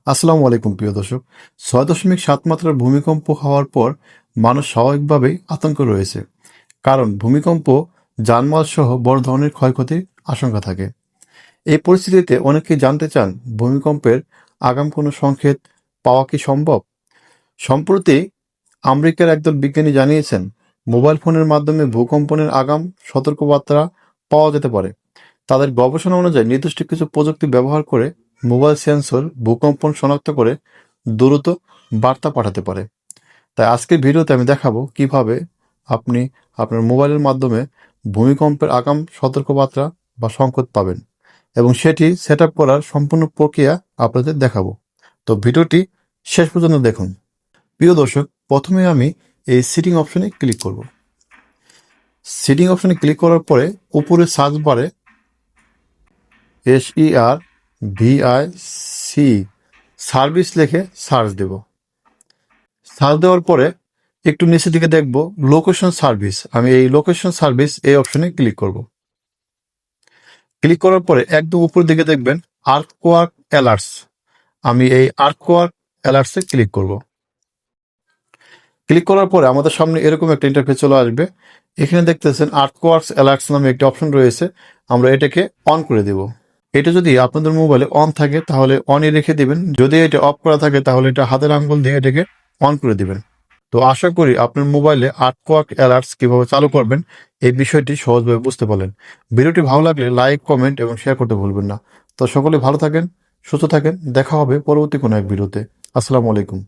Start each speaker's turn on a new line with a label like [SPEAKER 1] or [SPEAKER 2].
[SPEAKER 1] আসসালামু আলাইকুম প্রিয় দর্শক। ৬.৭ মাত্রার ভূমিকম্প হওয়ার পর মানুষ স্বাভাবিকভাবেই আতঙ্কে রয়েছে। কারণ ভূমিকম্প জানমাল সহ বড় ধরনের ক্ষয়ক্ষতির আশঙ্কা থাকে। এই পরিস্থিতিতে অনেকেই জানতে চান ভূমিকম্পের আগাম কোনো সংকেত পাওয়া কি সম্ভব? সম্প্রতি আমেরিকার একদল বিজ্ঞানী জানিয়েছেন মোবাইল ফোনের মাধ্যমে ভূকম্পনের আগাম সতর্কবার্তা পাওয়া যেতে পারে। তাদের গবেষণা অনুযায়ী নির্দিষ্ট কিছু প্রযুক্তি ব্যবহার করে মোবাইল সেন্সর ভূকম্পন শনাক্ত করে দ্রুত বার্তা পাঠাতে পারে। তাই আজকের ভিডিওতে আমি দেখাবো কিভাবে আপনি আপনার মোবাইলের মাধ্যমে ভূমিকম্পের আগাম সতর্কবার্তা বা সংকেত পাবেন এবং সেটি সেট আপ করার সম্পূর্ণ প্রক্রিয়া আপনাদের দেখাবো। তো ভিডিওটি শেষ পর্যন্ত দেখুন। প্রিয় দর্শক, প্রথমে আমি এই সেটিং অপশনে ক্লিক করব। সেটিং অপশনে ক্লিক করার পরে উপরে সার্চ বারে SERVIC সার্ভিস লিখে সার্চ দেব। সার্চ দেওয়ার পরে একটু নিচের দিকে দেখব লোকেশন সার্ভিস। আমি এই লোকেশন সার্ভিস এই অপশনে ক্লিক করব। ক্লিক করার পরে একদম উপরের দিকে দেখবেন আর্থকোয়াক অ্যালার্টস। আমি এই আর্থকোয়াক অ্যালার্টসে ক্লিক করব। ক্লিক করার পরে আমাদের সামনে এরকম একটা ইন্টারফেস চলে আসবে। এখানে দেখতেছেন আর্থকোয়াকস অ্যালার্টস নামে একটি অপশন রয়েছে। আমরা এটাকে অন করে দেব। এটা যদি আপনাদের মোবাইলে অন থাকে তাহলে অনই রেখে দিবেন। যদি এটা অফ করা থাকে তাহলে এটা হাতের আঙ্গুল দিয়ে এটাকে অন করে দিবেন। তো আশা করি আপনার মোবাইলে আর্থকোয়াক অ্যালার্টস কিভাবে চালু করবেন এই বিষয়টি সহজভাবে বুঝতে পারলেন। ভিডিওটি ভালো লাগলে লাইক, কমেন্ট এবং শেয়ার করতে ভুলবেন না। তো সকলে ভালো থাকেন, সুস্থ থাকেন। দেখা হবে পরবর্তী কোনো এক ভিডিওতে। আসসালামু আলাইকুম।